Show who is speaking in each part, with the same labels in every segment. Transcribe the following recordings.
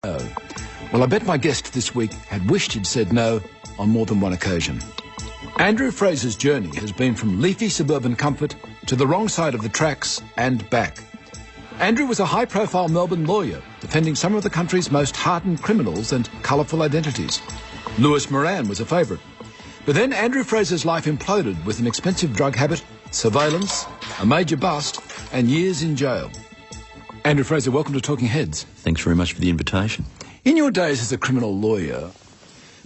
Speaker 1: No. Well, I bet my guest this week had wished he'd said no on more than one occasion. Andrew Fraser's journey has been from leafy suburban comfort to the wrong side of the tracks and back. Andrew was a high-profile Melbourne lawyer defending some of the country's most hardened criminals and colourful identities. Lewis Moran was a favourite. But then Andrew Fraser's life imploded with an expensive drug habit, surveillance, a major bust, and years in jail. Andrew Fraser, welcome to Talking Heads.
Speaker 2: Thanks very much for the invitation.
Speaker 1: In your days as a criminal lawyer,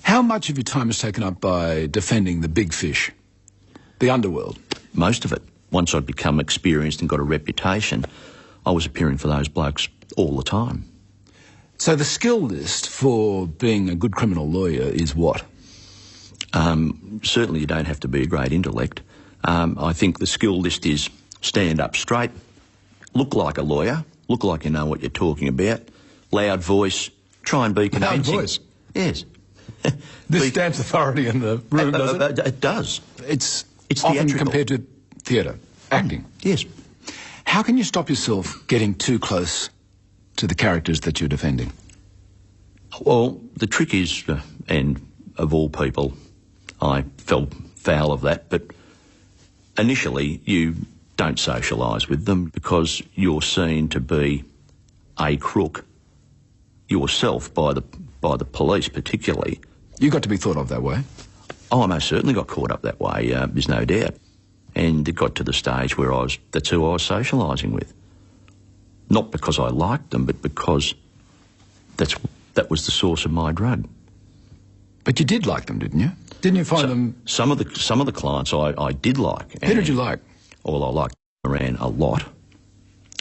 Speaker 1: how much of your time was taken up by defending the big fish, the underworld?
Speaker 2: Most of it. Once I'd become experienced and got a reputation, I was appearing for those blokes all the time.
Speaker 1: So the skill list for being a good criminal lawyer is what?
Speaker 2: Certainly you don't have to be a great intellect. I think the skill list is stand up straight, look like a lawyer, look like you know what you're talking about, loud voice, try and be convincing.
Speaker 1: Loud voice?
Speaker 2: Yes.
Speaker 1: This stamps authority in the room, does it?
Speaker 2: It does.
Speaker 1: It's
Speaker 2: theatrical.
Speaker 1: Often compared to theatre, acting.
Speaker 2: Yes.
Speaker 1: How can you stop yourself getting too close to the characters that you're defending?
Speaker 2: Well, the trick is, and of all people, I fell foul of that, but initially you don't socialise with them because you're seen to be a crook yourself by the police particularly.
Speaker 1: You got to be thought of that way?
Speaker 2: Oh, I most certainly got caught up that way, there's no doubt. And it got to the stage where that's who I was socialising with. Not because I liked them, but because that was the source of my drug.
Speaker 1: But you did like them, didn't you? Didn't you find them...
Speaker 2: Some of the clients I did like.
Speaker 1: Who did you like?
Speaker 2: Well, I liked Moran a lot.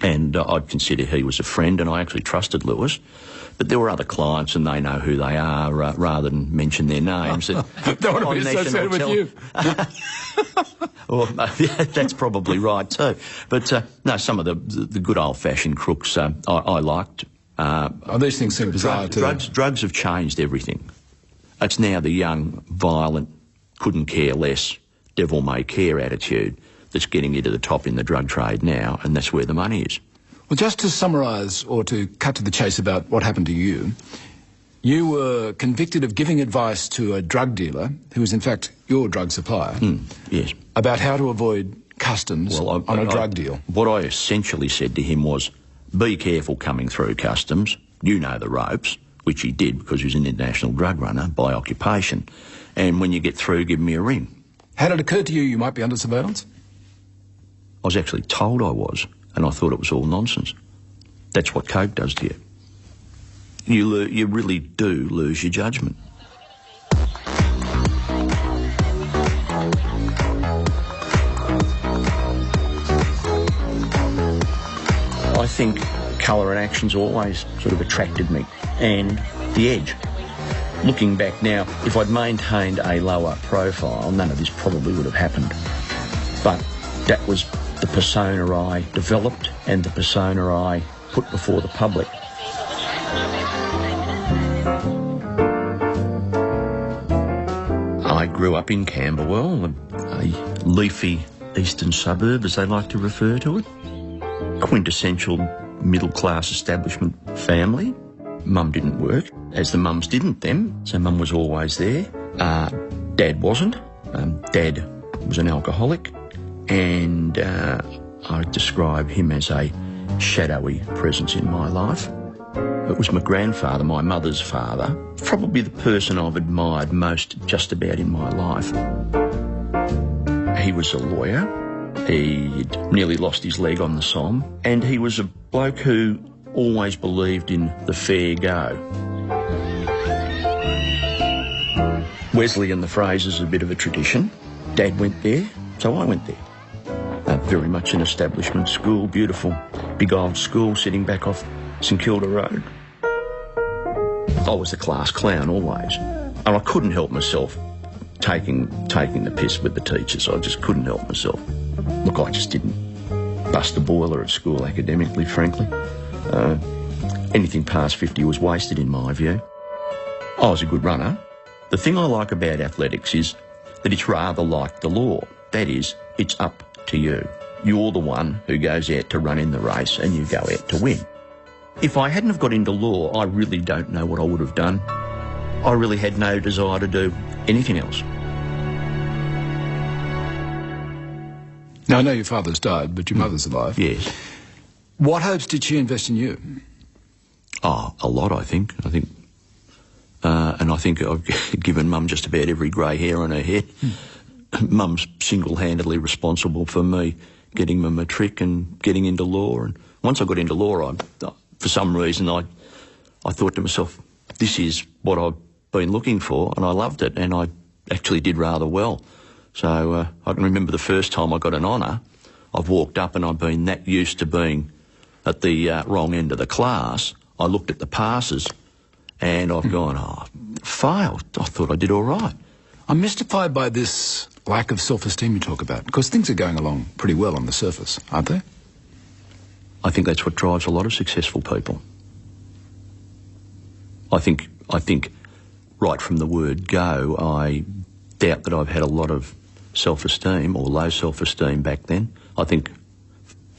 Speaker 2: And I'd consider he was a friend, and I actually trusted Lewis. But there were other clients, and they know who they are, rather than mention their names.
Speaker 1: Don't want to be associated with you.
Speaker 2: Well, that's probably right too. But no, some of the good old-fashioned crooks I liked.
Speaker 1: These things seem bizarre too.
Speaker 2: Drugs have changed everything. It's now the young, violent, couldn't care less, devil may care attitude that's getting you to the top in the drug trade now, and that's where the money is.
Speaker 1: Well, just to summarise or to cut to the chase about what happened to you, you were convicted of giving advice to a drug dealer, who was in fact your drug supplier,
Speaker 2: yes,
Speaker 1: about how to avoid customs on a drug deal.
Speaker 2: What I essentially said to him was, be careful coming through customs, you know the ropes, which he did because he was an international drug runner by occupation, and when you get through, give me a ring.
Speaker 1: Had it occurred to you you might be under surveillance?
Speaker 2: I was actually told I was, and I thought it was all nonsense. That's what coke does to you. You really do lose your judgment. I think colour and action's always sort of attracted me, and the edge. Looking back now, if I'd maintained a lower profile, none of this probably would have happened. But that was the persona I developed and the persona I put before the public. I grew up in Camberwell, a leafy eastern suburb, as they like to refer to it. Quintessential middle-class establishment family. Mum didn't work, as the mums didn't then, so Mum was always there. Dad wasn't. Dad was an alcoholic, and I describe him as a shadowy presence in my life. It was my grandfather, my mother's father, probably the person I've admired most just about in my life. He was a lawyer. He'd nearly lost his leg on the Somme, and he was a bloke who always believed in the fair go. Wesley and the Frasers are a bit of a tradition. Dad went there, so I went there. Very much an establishment school, beautiful big old school sitting back off St Kilda Road. I was the class clown always, and I couldn't help myself taking the piss with the teachers. I just couldn't help myself. Look, I just didn't bust the boiler at school academically, frankly. Anything past 50 was wasted in my view. I was a good runner. The thing I like about athletics is that it's rather like the law. That is, it's up to you. You're the one who goes out to run in the race and you go out to win. If I hadn't have got into law, I really don't know what I would have done. I really had no desire to do anything else.
Speaker 1: Now, I know your father's died, but your mother's alive.
Speaker 2: Yes.
Speaker 1: What hopes did she invest in you?
Speaker 2: Oh, a lot, I think. And I think I've given Mum just about every grey hair on her head. Mum's single-handedly responsible for me getting my matric and getting into law. And once I got into law, for some reason, I thought to myself, this is what I've been looking for, and I loved it, and I actually did rather well. So I can remember the first time I got an honour. I've walked up and I've been that used to being at the wrong end of the class. I looked at the passes and I've gone, oh, failed. I thought I did all right.
Speaker 1: I'm mystified by this lack of self-esteem you talk about, because things are going along pretty well on the surface, aren't they?
Speaker 2: I think that's what drives a lot of successful people. I think right from the word go, I doubt that I've had a lot of self-esteem or low self-esteem back then. I think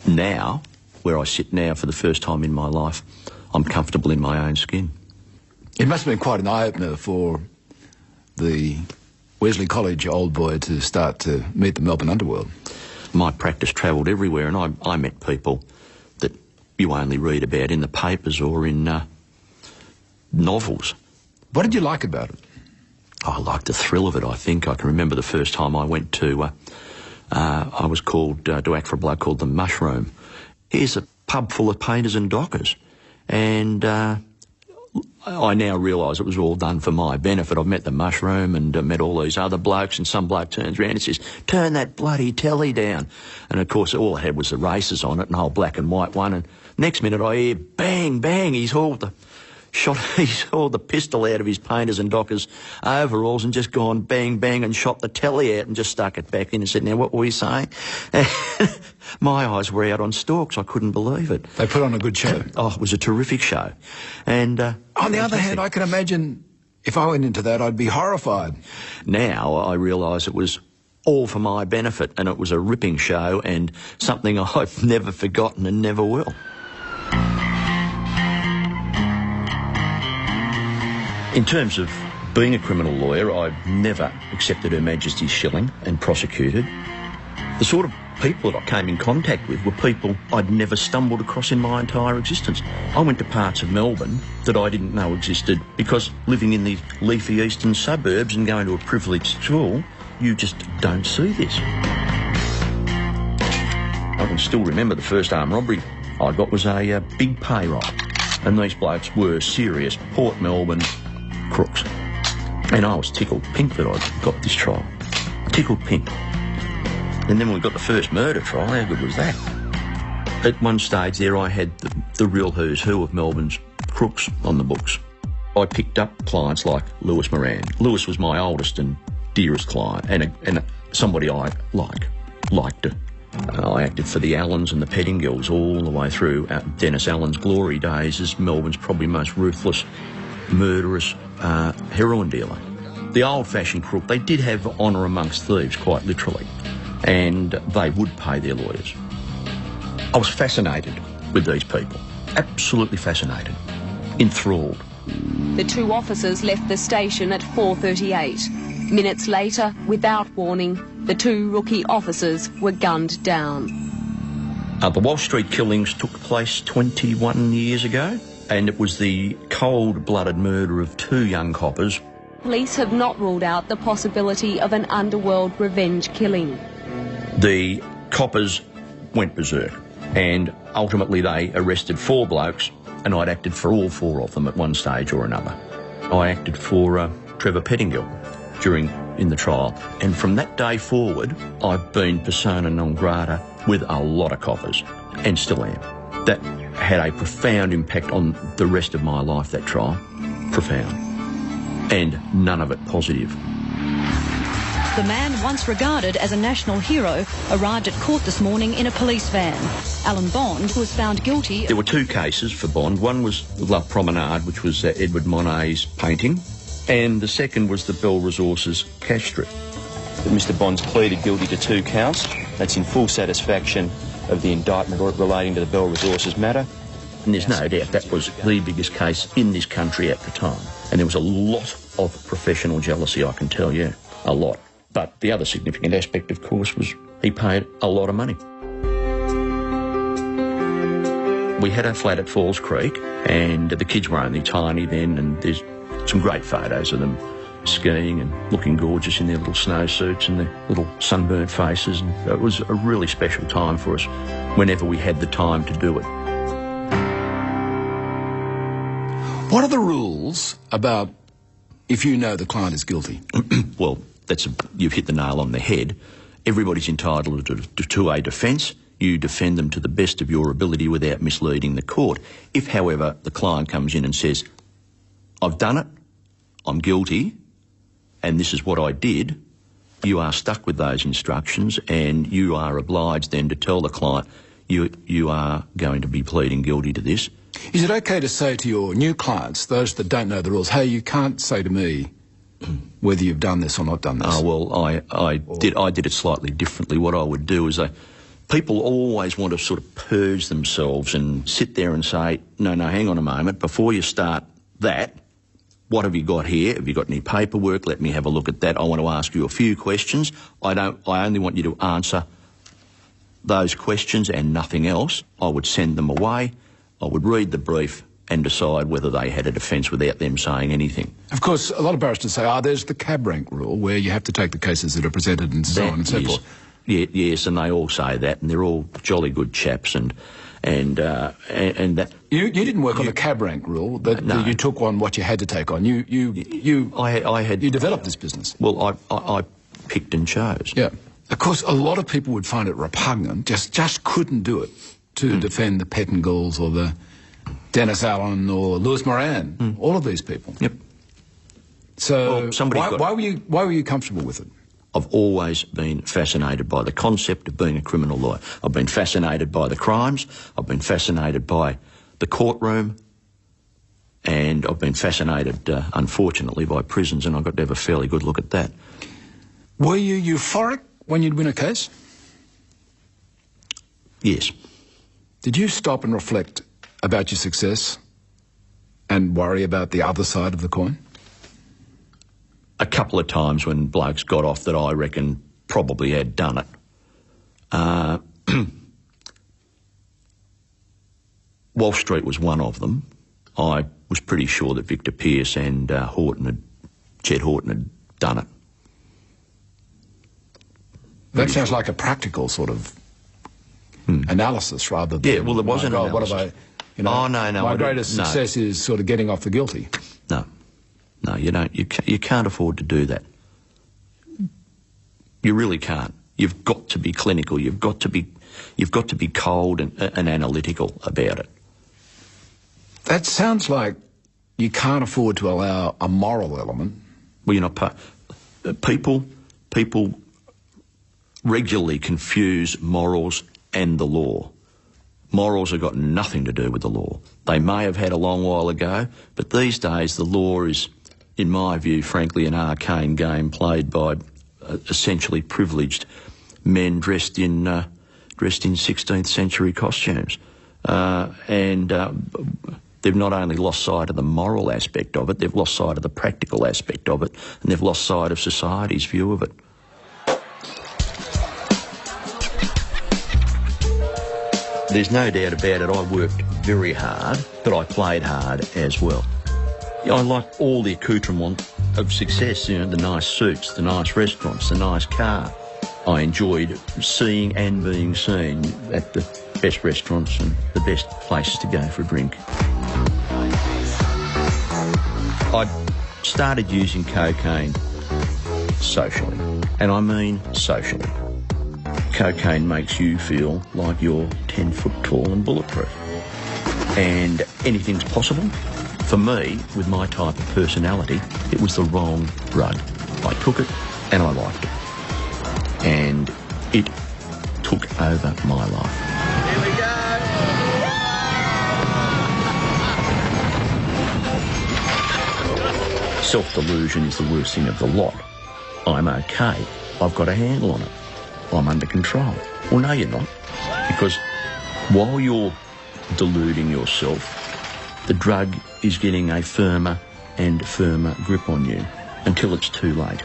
Speaker 2: now, where I sit now for the first time in my life, I'm comfortable in my own skin.
Speaker 1: It must have been quite an eye-opener for the Wesley College old boy to start to meet the Melbourne underworld.
Speaker 2: My practice travelled everywhere, and I met people that you only read about in the papers or in novels.
Speaker 1: What did you like about it?
Speaker 2: I liked the thrill of it, I think. I can remember the first time I went to, I was called to act for a bloke called the Mushroom. Here's a pub full of painters and dockers. And I now realise it was all done for my benefit. I've met the Mushroom and met all these other blokes, and some bloke turns around and says, turn that bloody telly down. And of course all I had was the races on it, an old black and white one, and next minute I hear bang, bang, he's hauled the pistol out of his painters and dockers overalls and just gone bang, bang and shot the telly out and just stuck it back in and said, now what were you saying? My eyes were out on stalks. I couldn't believe it.
Speaker 1: They put on a good show.
Speaker 2: Oh, it was a terrific show. And
Speaker 1: on the other hand, I can imagine if I went into that, I'd be horrified.
Speaker 2: Now I realise it was all for my benefit, and it was a ripping show and something I've never forgotten and never will. In terms of being a criminal lawyer, I've never accepted Her Majesty's shilling and prosecuted. The sort of people that I came in contact with were people I'd never stumbled across in my entire existence. I went to parts of Melbourne that I didn't know existed because living in the leafy eastern suburbs and going to a privileged school, you just don't see this. I can still remember the first armed robbery I got was a big pay rise, and these blokes were serious Port Melbourne crooks. And I was tickled pink that I'd got this trial. Tickled pink. And then when we got the first murder trial, how good was that? At one stage there I had the real who's who of Melbourne's crooks on the books. I picked up clients like Lewis Moran. Lewis was my oldest and dearest client, and somebody I liked. I acted for the Allens and the Pettingills all the way through Dennis Allen's glory days as Melbourne's probably most ruthless, murderous heroin dealer. The old-fashioned crook, they did have honour amongst thieves, quite literally, and they would pay their lawyers. I was fascinated with these people, absolutely fascinated, enthralled.
Speaker 3: The two officers left the station at 4:38. Minutes later, without warning, the two rookie officers were gunned down.
Speaker 2: The Wall Street killings took place 21 years ago, and it was the cold-blooded murder of two young coppers.
Speaker 3: Police have not ruled out the possibility of an underworld revenge killing.
Speaker 2: The coppers went berserk, and ultimately they arrested 4 blokes, and I'd acted for all 4 of them at one stage or another. I acted for Trevor Pettingill in the trial, and from that day forward I've been persona non grata with a lot of coppers, and still am. That had a profound impact on the rest of my life, that trial. Profound. And none of it positive.
Speaker 4: The man once regarded as a national hero arrived at court this morning in a police van. Alan Bond was found guilty.
Speaker 2: There were 2 cases for Bond. One was La Promenade, which was Edward Monet's painting, and the second was the Bell Resources cash strip.
Speaker 5: Mr. Bond's pleaded guilty to 2 counts. That's in full satisfaction of the indictment relating to the Bell Resources matter.
Speaker 2: And there's no doubt that was the biggest case in this country at the time. And there was a lot of professional jealousy, I can tell you, a lot. But the other significant aspect, of course, was he paid a lot of money. We had a flat at Falls Creek, and the kids were only tiny then, and there's some great photos of them skiing and looking gorgeous in their little snowsuits and their little sunburnt faces. And it was a really special time for us whenever we had the time to do it.
Speaker 1: What are the rules about if you know the client is guilty?
Speaker 2: Well, you've hit the nail on the head. Everybody's entitled to a defence. You defend them to the best of your ability without misleading the court. If, however, the client comes in and says, I've done it, I'm guilty, and this is what I did, you are stuck with those instructions, and you are obliged then to tell the client you are going to be pleading guilty to this.
Speaker 1: Is it okay to say to your new clients, those that don't know the rules, hey, you can't say to me whether you've done this or not done this?
Speaker 2: Oh, well, I did it slightly differently. What I would do is people always want to sort of purge themselves and sit there and say, no, hang on a moment, before you start that, what have you got here? Have you got any paperwork? Let me have a look at that. I want to ask you a few questions. I only want you to answer those questions and nothing else. I would send them away. I would read the brief and decide whether they had a defence without them saying anything.
Speaker 1: Of course, a lot of barristers say, there's the cab rank rule where you have to take the cases that are presented and so on and so forth.
Speaker 2: Yes, and they all say that, and they're all jolly good chaps, and that.
Speaker 1: You didn't work on the cab rank rule. You took on what you had to take on. You developed this business.
Speaker 2: Well, I picked and chose.
Speaker 1: Yeah. Of course, a lot of people would find it repugnant. Just couldn't do it to defend the Pettingills or the Dennis Allen or Lewis Moran. All of these people.
Speaker 2: Yep.
Speaker 1: So why were you comfortable with it?
Speaker 2: I've always been fascinated by the concept of being a criminal lawyer. I've been fascinated by the crimes. I've been fascinated by the courtroom. And I've been fascinated, unfortunately, by prisons, and I got to have a fairly good look at that.
Speaker 1: Were you euphoric when you'd win a case?
Speaker 2: Yes.
Speaker 1: Did you stop and reflect about your success and worry about the other side of the coin?
Speaker 2: A couple of times when blokes got off that I reckon probably had done it. Wall Street was one of them. I was pretty sure that Victor Pearce and Chet Horton had done it.
Speaker 1: That sounds like a practical sort of analysis rather than...
Speaker 2: Yeah, well, there was an analysis.
Speaker 1: What have I...
Speaker 2: no.
Speaker 1: My greatest success is sort of getting off the guilty.
Speaker 2: No, you don't. You can't afford to do that. You really can't. You've got to be clinical. You've got to be cold and analytical about it.
Speaker 1: That sounds like you can't afford to allow a moral element.
Speaker 2: Well, you're not. People regularly confuse morals and the law. Morals have got nothing to do with the law. They may have had a long while ago, but these days the law is, in my view, frankly, an arcane game played by essentially privileged men dressed in 16th century costumes. They've not only lost sight of the moral aspect of it, they've lost sight of the practical aspect of it, and they've lost sight of society's view of it. There's no doubt about it, I worked very hard, but I played hard as well. I like all the accoutrement of success, the nice suits, the nice restaurants, the nice car. I enjoyed seeing and being seen at the best restaurants and the best places to go for a drink. I started using cocaine socially, and I mean socially. Cocaine makes you feel like you're 10 foot tall and bulletproof. And anything's possible. For me, with my type of personality, it was the wrong drug. I took it and I liked it. And it took over my life.
Speaker 6: Here we go!
Speaker 2: Self-delusion is the worst thing of the lot. I'm okay. I've got a handle on it. I'm under control. Well, no, you're not. Because while you're deluding yourself. The drug is getting a firmer and firmer grip on you until it's too late.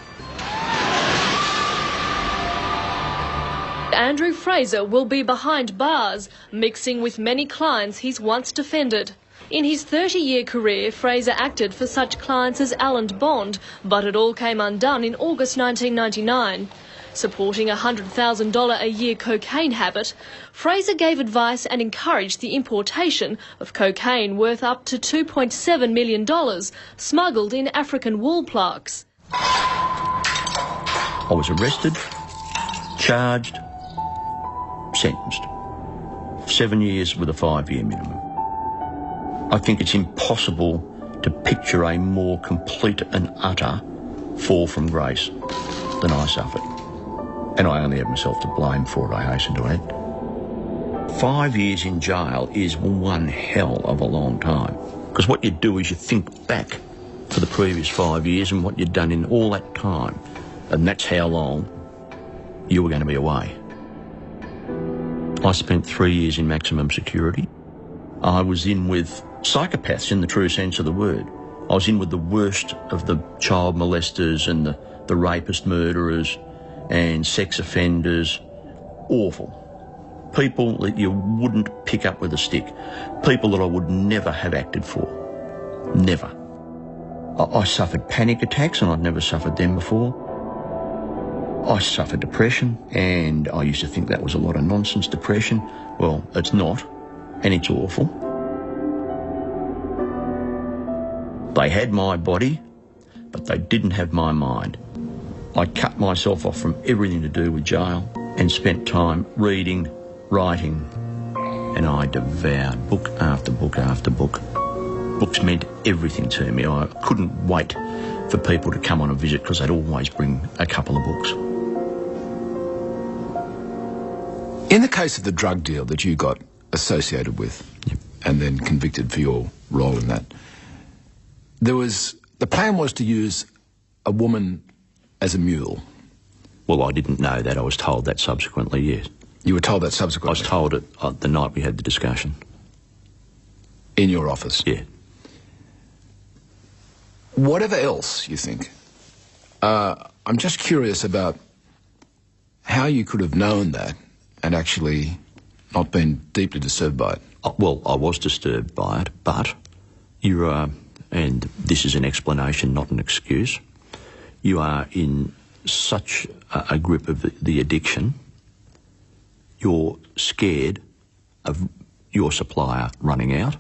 Speaker 6: Andrew Fraser will be behind bars, mixing with many clients he's once defended. In his 30-year career, Fraser acted for such clients as Alan Bond, but it all came undone in August 1999. Supporting a $100,000 a year cocaine habit, Fraser gave advice and encouraged the importation of cocaine worth up to $2.7 million, smuggled in African wool plaques.
Speaker 2: I was arrested, charged, sentenced. 7 years with a 5-year minimum. I think it's impossible to picture a more complete and utter fall from grace than I suffered. And I only have myself to blame for it, I hasten to add. 5 years in jail is one hell of a long time. Because what you do is you think back for the previous 5 years and what you'd done in all that time. And that's how long you were going to be away. I spent 3 years in maximum security. I was in with psychopaths in the true sense of the word. I was in with the worst of the child molesters and the rapist murderers and sex offenders. Awful. People that you wouldn't pick up with a stick. People that I would never have acted for. Never. I suffered panic attacks and I'd never suffered them before. I suffered depression and I used to think that was a lot of nonsense, depression. Well, it's not, and it's awful. They had my body, but they didn't have my mind. I cut myself off from everything to do with jail and spent time reading, writing, and I devoured book after book after book. Books meant everything to me. I couldn't wait for people to come on a visit because they'd always bring a couple of books.
Speaker 1: In the case of the drug deal that you got associated with,
Speaker 2: yep,
Speaker 1: and then convicted for your role in that, the plan was to use a woman as a mule.
Speaker 2: Well, I didn't know that. I was told that subsequently, yes.
Speaker 1: You were told that
Speaker 2: I
Speaker 1: subsequently?
Speaker 2: was told it the night we had the discussion.
Speaker 1: In your office?
Speaker 2: Yeah.
Speaker 1: Whatever else you think, I'm just curious about how you could have known that and actually not been deeply disturbed by it.
Speaker 2: Well, I was disturbed by it, but you are, and this is an explanation, not an excuse, you are in such a grip of the addiction, you're scared of your supplier running out.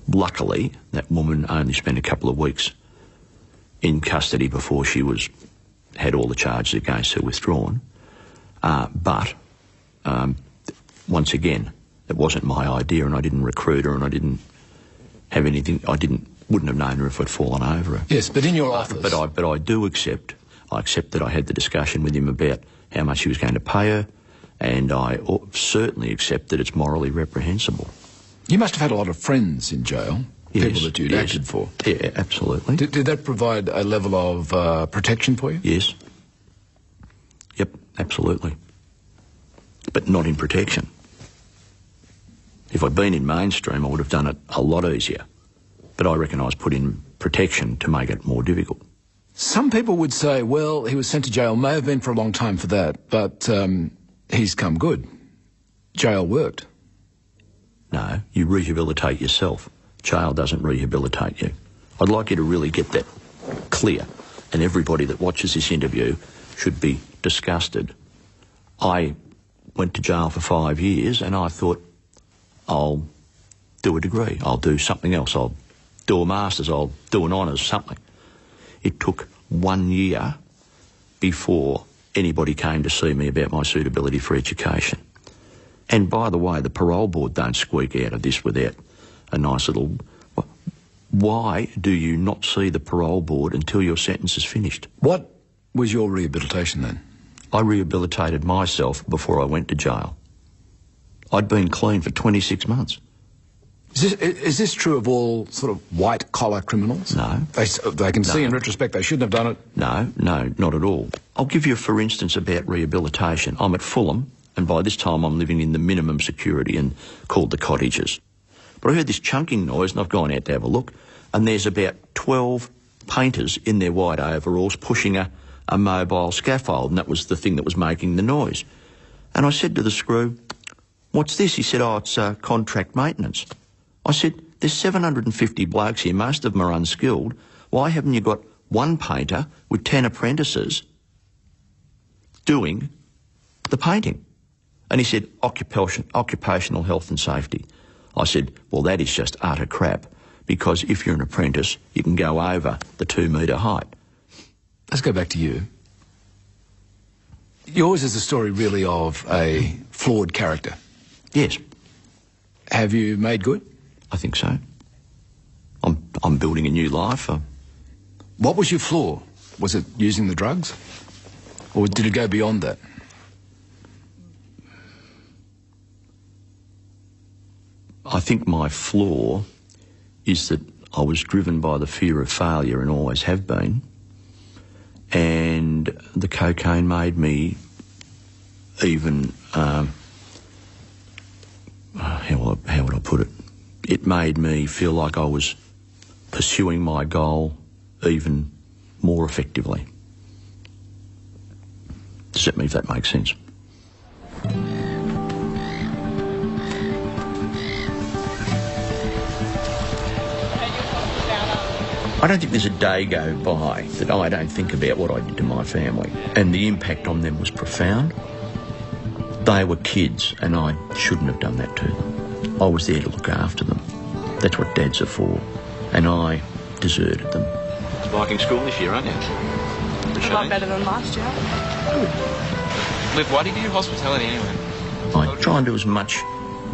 Speaker 2: Luckily, that woman only spent a couple of weeks in custody before she had all the charges against her withdrawn. But once again, it wasn't my idea, and I didn't recruit her, and I didn't have anything. Wouldn't have known her if I'd fallen over her.
Speaker 1: Yes, but in your office.
Speaker 2: But I do accept. I accept that I had the discussion with him about how much he was going to pay her, and I certainly accept that it's morally reprehensible.
Speaker 1: You must have had a lot of friends in jail,
Speaker 2: yes,
Speaker 1: people that you'd acted for.
Speaker 2: Yeah, absolutely.
Speaker 1: Did that provide a level of protection for you?
Speaker 2: Yes. Yep, absolutely. But not in protection. If I'd been in mainstream, I would have done it a lot easier. But I reckon I was put in protection to make it more difficult.
Speaker 1: Some people would say, well, he was sent to jail, may have been for a long time for that, but he's come good. Jail worked.
Speaker 2: No, you rehabilitate yourself. Jail doesn't rehabilitate you. I'd like you to really get that clear, and everybody that watches this interview should be disgusted. I went to jail for 5 years and I thought, I'll do a degree, I'll do something else, I'll do a master's, I'll do an honours, something. It took 1 year before anybody came to see me about my suitability for education. And by the way, the parole board don't squeak out of this without a nice little... Why do you not see the parole board until your sentence is finished?
Speaker 1: What was your rehabilitation then?
Speaker 2: I rehabilitated myself before I went to jail. I'd been clean for 26 months.
Speaker 1: Is this true of all sort of white-collar criminals?
Speaker 2: No.
Speaker 1: They can see in retrospect they shouldn't have done it?
Speaker 2: No, not at all. I'll give you, for instance, about rehabilitation. I'm at Fulham And by this time I'm living in the minimum security and called the cottages. But I heard this chunking noise and I've gone out to have a look, and there's about 12 painters in their white overalls pushing a mobile scaffold, and that was the thing that was making the noise. And I said to the screw, "What's this?" He said, "Oh, it's contract maintenance." I said, "There's 750 blokes here, most of them are unskilled. Why haven't you got one painter with 10 apprentices doing the painting?" And he said, occupational health and safety. I said, "Well, that is just utter crap, because if you're an apprentice, you can go over the 2 metre height."
Speaker 1: Let's go back to you. Yours is a story really of a flawed character.
Speaker 2: Yes.
Speaker 1: Have you made good?
Speaker 2: I think so. I'm building a new life.
Speaker 1: What was your flaw? Was it using the drugs? Or did it go beyond that?
Speaker 2: I think my flaw is that I was driven by the fear of failure and always have been. And the cocaine made me even, how would I put it? It made me feel like I was pursuing my goal even more effectively. If that makes sense. I don't think there's a day go by that I don't think about what I did to my family, and the impact on them was profound. They were kids and I shouldn't have done that to them. I was there to look after them. That's what dads are for, and I deserted them. It's Viking school this year, aren't you?
Speaker 7: A lot better than last year.
Speaker 5: Liv, why do you do hospitality anyway?
Speaker 2: I try and do as much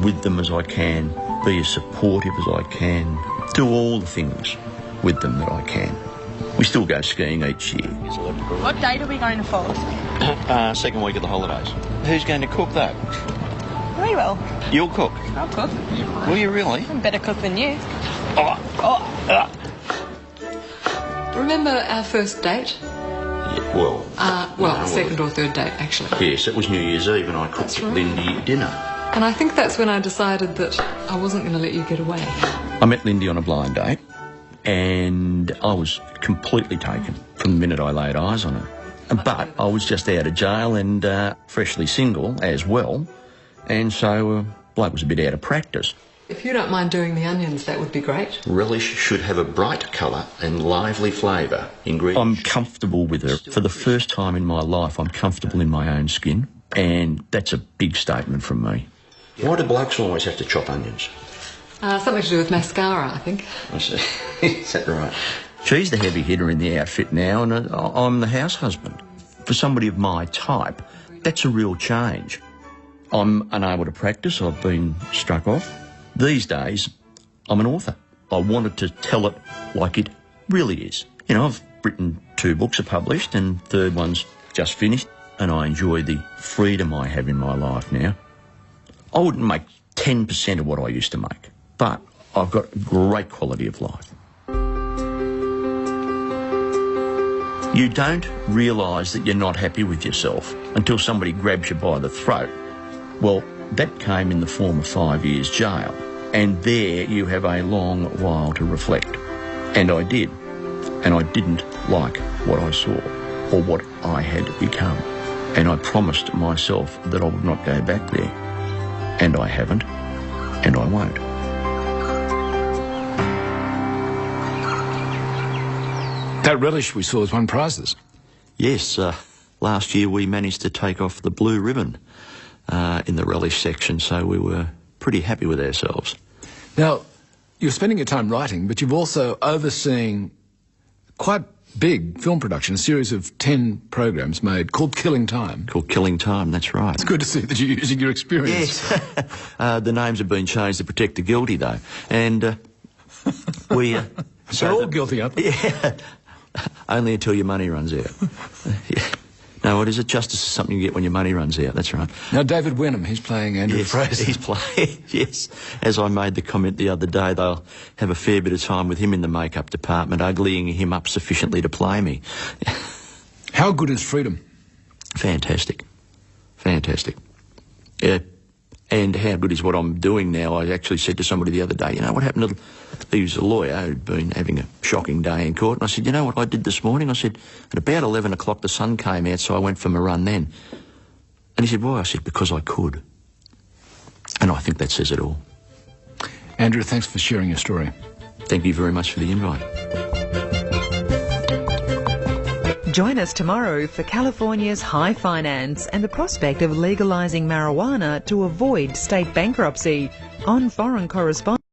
Speaker 2: with them as I can, be as supportive as I can, do all the things with them that I can. We still go skiing each year.
Speaker 7: What date are we going to fall?
Speaker 2: Second week of the holidays. Who's going to cook though?
Speaker 7: We will.
Speaker 2: You'll cook?
Speaker 7: I'll cook.
Speaker 2: Will you really?
Speaker 7: I'm better cook than you.
Speaker 8: Remember our first date?
Speaker 2: Yeah, well...
Speaker 8: second or third date, actually.
Speaker 2: Yes, it was New Year's Eve and I cooked Lindy dinner.
Speaker 8: And I think that's when I decided that I wasn't going to let you get away.
Speaker 2: I met Lindy on a blind date and I was completely taken from the minute I laid eyes on her. But I was just out of jail and freshly single as well, and so bloke was a bit out of practice.
Speaker 8: If you don't mind doing the onions, that would be great.
Speaker 2: Relish should have a bright colour and lively flavour. I'm comfortable with her. For the first time in my life, I'm comfortable in my own skin, and that's a big statement from me. Why do blokes always have to chop onions?
Speaker 8: Something to do with mascara, I think.
Speaker 2: I see. Is that right? She's the heavy hitter in the outfit now, and I'm the house husband. For somebody of my type, that's a real change. I'm unable to practice. I've been struck off. These days, I'm an author. I wanted to tell it like it really is. You know, I've written 2 books are published and third one's just finished, and I enjoy the freedom I have in my life now. I wouldn't make 10% of what I used to make, but I've got great quality of life. You don't realise that you're not happy with yourself until somebody grabs you by the throat. Well, that came in the form of 5 years jail, and there you have a long while to reflect. And I did, and I didn't like what I saw or what I had become. And I promised myself that I would not go back there. And I haven't, and I won't.
Speaker 1: That relish we saw has won prizes.
Speaker 2: Yes, last year we managed to take off the blue ribbon in the relish section, so we were pretty happy with ourselves.
Speaker 1: Now, you're spending your time writing, but you've also overseen quite big film production, a series of 10 programs made called Killing Time.
Speaker 2: Called Killing Time, that's right.
Speaker 1: It's good to see that you're using your experience.
Speaker 2: Yes. The names have been changed to protect the guilty, though. And we...
Speaker 1: They're all guilty, aren't they?
Speaker 2: Yeah. Only until your money runs out. Yeah. No, what is it? Justice is something you get when your money runs out, that's right.
Speaker 1: Now, David Wenham, he's playing Andrew Fraser.
Speaker 2: He's playing, yes. As I made the comment the other day, they'll have a fair bit of time with him in the makeup department, uglying him up sufficiently to play me.
Speaker 1: How good is freedom?
Speaker 2: Fantastic. Fantastic. And how good is what I'm doing now? I actually said to somebody the other day, you know what happened to... He was a lawyer who'd been having a shocking day in court. And I said, you know what I did this morning? I said, at about 11 o'clock the sun came out, so I went for my run then. And he said, why? I said, because I could. And I think that says it all.
Speaker 1: Andrew, thanks for sharing your story.
Speaker 2: Thank you very much for the invite.
Speaker 9: Join us tomorrow for California's high finance and the prospect of legalising marijuana to avoid state bankruptcy on Foreign Correspondent.